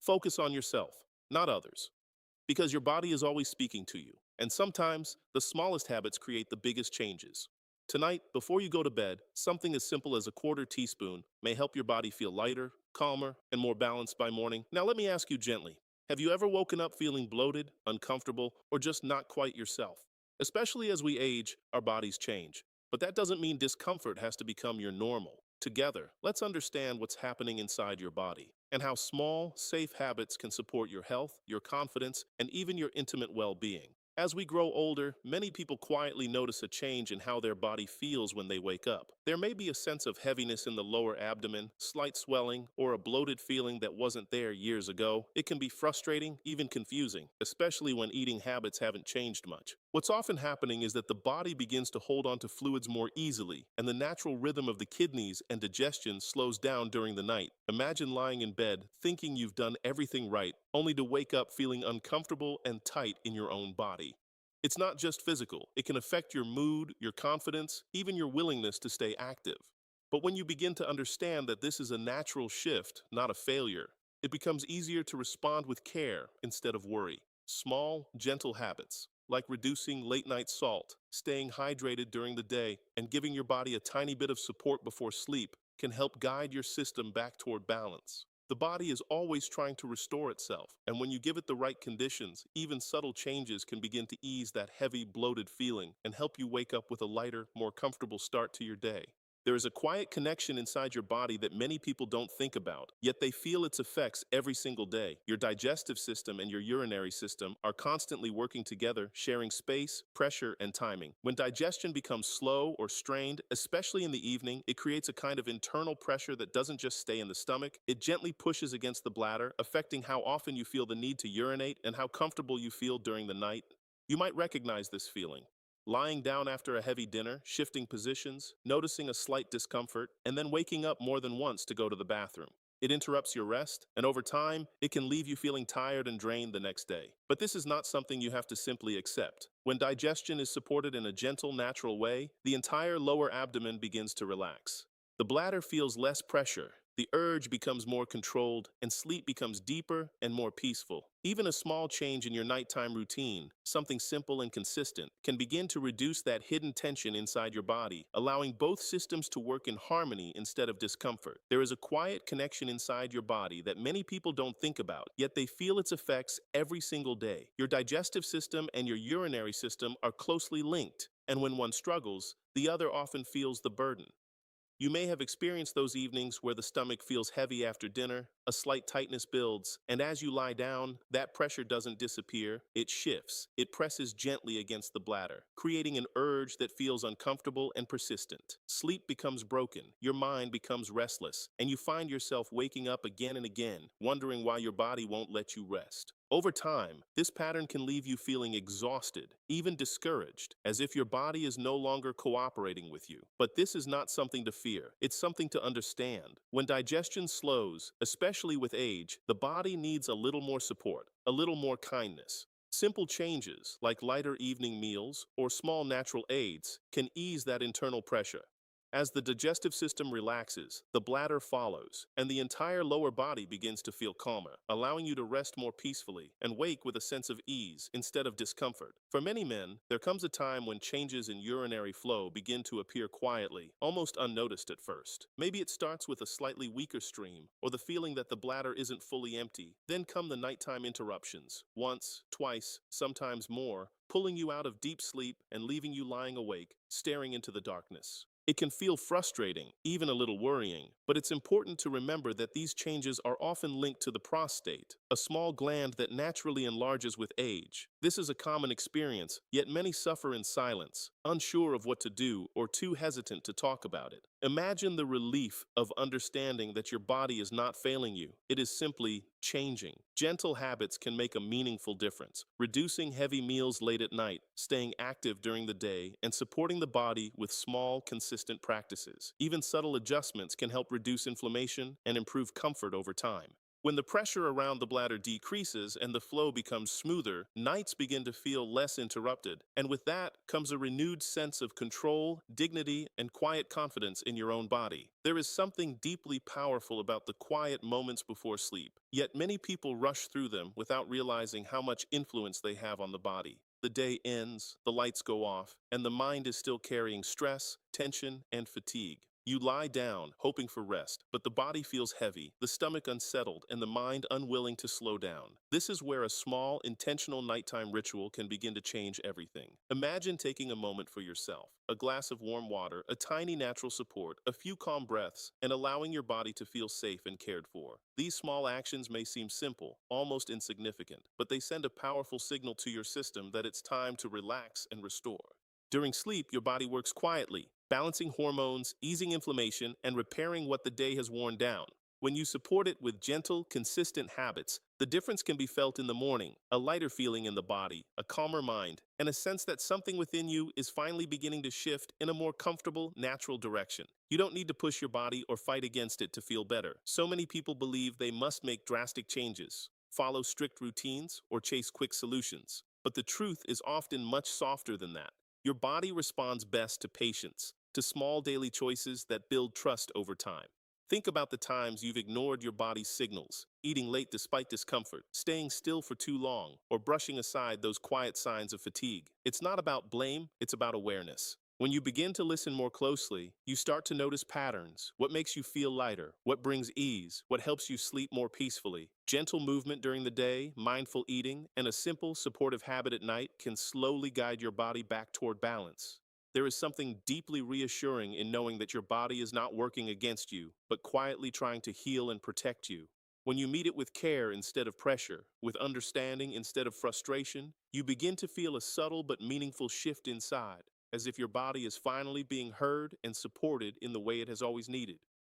Focus on yourself, not others, because your body is always speaking to you. And sometimes, the smallest habits create the biggest changes. Tonight, before you go to bed, something as simple as a quarter teaspoon may help your body feel lighter, calmer, and more balanced by morning. Now, let me ask you gently, have you ever woken up feeling bloated, uncomfortable, or just not quite yourself? Especially as we age, our bodies change. But that doesn't mean discomfort has to become your normal. Together, let's understand what's happening inside your body and how small, safe habits can support your health, your confidence, and even your intimate well-being. As we grow older, many people quietly notice a change in how their body feels when they wake up. There may be a sense of heaviness in the lower abdomen, slight swelling, or a bloated feeling that wasn't there years ago. It can be frustrating, even confusing, especially when eating habits haven't changed much. What's often happening is that the body begins to hold on to fluids more easily, and the natural rhythm of the kidneys and digestion slows down during the night. Imagine lying in bed, thinking you've done everything right, only to wake up feeling uncomfortable and tight in your own body. It's not just physical, it can affect your mood, your confidence, even your willingness to stay active. But when you begin to understand that this is a natural shift, not a failure, it becomes easier to respond with care instead of worry. Small, gentle habits, like reducing late night salt, staying hydrated during the day, and giving your body a tiny bit of support before sleep, can help guide your system back toward balance. The body is always trying to restore itself, and when you give it the right conditions, even subtle changes can begin to ease that heavy, bloated feeling and help you wake up with a lighter, more comfortable start to your day. There is a quiet connection inside your body that many people don't think about, yet they feel its effects every single day. Your digestive system and your urinary system are constantly working together, sharing space, pressure, and timing. When digestion becomes slow or strained, especially in the evening, it creates a kind of internal pressure that doesn't just stay in the stomach, it gently pushes against the bladder, affecting how often you feel the need to urinate and how comfortable you feel during the night. You might recognize this feeling. Lying down after a heavy dinner, shifting positions, noticing a slight discomfort, and then waking up more than once to go to the bathroom. It interrupts your rest, and over time, it can leave you feeling tired and drained the next day. But this is not something you have to simply accept. When digestion is supported in a gentle, natural way, the entire lower abdomen begins to relax. The bladder feels less pressure, the urge becomes more controlled, and sleep becomes deeper and more peaceful. Even a small change in your nighttime routine, something simple and consistent, can begin to reduce that hidden tension inside your body, allowing both systems to work in harmony instead of discomfort. There is a quiet connection inside your body that many people don't think about, yet they feel its effects every single day. Your digestive system and your urinary system are closely linked, and when one struggles, the other often feels the burden. You may have experienced those evenings where the stomach feels heavy after dinner, a slight tightness builds, and as you lie down, that pressure doesn't disappear, it shifts. It presses gently against the bladder, creating an urge that feels uncomfortable and persistent. Sleep becomes broken, your mind becomes restless, and you find yourself waking up again and again, wondering why your body won't let you rest. Over time, this pattern can leave you feeling exhausted, even discouraged, as if your body is no longer cooperating with you. But this is not something to fear, it's something to understand. When digestion slows, especially with age, the body needs a little more support, a little more kindness. Simple changes, like lighter evening meals or small natural aids, can ease that internal pressure. As the digestive system relaxes, the bladder follows, and the entire lower body begins to feel calmer, allowing you to rest more peacefully and wake with a sense of ease instead of discomfort. For many men, there comes a time when changes in urinary flow begin to appear quietly, almost unnoticed at first. Maybe it starts with a slightly weaker stream, or the feeling that the bladder isn't fully empty. Then come the nighttime interruptions, once, twice, sometimes more, pulling you out of deep sleep and leaving you lying awake, staring into the darkness. It can feel frustrating, even a little worrying, but it's important to remember that these changes are often linked to the prostate, a small gland that naturally enlarges with age. This is a common experience, yet many suffer in silence, unsure of what to do or too hesitant to talk about it. Imagine the relief of understanding that your body is not failing you, it is simply changing. Gentle habits can make a meaningful difference, reducing heavy meals late at night, staying active during the day, and supporting the body with small, consistent practices. Even subtle adjustments can help reduce inflammation and improve comfort over time. When the pressure around the bladder decreases and the flow becomes smoother, nights begin to feel less interrupted, and with that comes a renewed sense of control, dignity, and quiet confidence in your own body. There is something deeply powerful about the quiet moments before sleep, yet many people rush through them without realizing how much influence they have on the body. The day ends, the lights go off, and the mind is still carrying stress, tension, and fatigue. You lie down, hoping for rest, but the body feels heavy, the stomach unsettled, and the mind unwilling to slow down. This is where a small, intentional nighttime ritual can begin to change everything. Imagine taking a moment for yourself, a glass of warm water, a tiny natural support, a few calm breaths, and allowing your body to feel safe and cared for. These small actions may seem simple, almost insignificant, but they send a powerful signal to your system that it's time to relax and restore. During sleep, your body works quietly, balancing hormones, easing inflammation, and repairing what the day has worn down. When you support it with gentle, consistent habits, the difference can be felt in the morning, a lighter feeling in the body, a calmer mind, and a sense that something within you is finally beginning to shift in a more comfortable, natural direction. You don't need to push your body or fight against it to feel better. So many people believe they must make drastic changes, follow strict routines, or chase quick solutions. But the truth is often much softer than that. Your body responds best to patience, to small daily choices that build trust over time. Think about the times you've ignored your body's signals, eating late despite discomfort, staying still for too long, or brushing aside those quiet signs of fatigue. It's not about blame, it's about awareness. When you begin to listen more closely, you start to notice patterns, what makes you feel lighter, what brings ease, what helps you sleep more peacefully. Gentle movement during the day, mindful eating, and a simple, supportive habit at night can slowly guide your body back toward balance. There is something deeply reassuring in knowing that your body is not working against you, but quietly trying to heal and protect you. When you meet it with care instead of pressure, with understanding instead of frustration, you begin to feel a subtle but meaningful shift inside, as if your body is finally being heard and supported in the way it has always needed.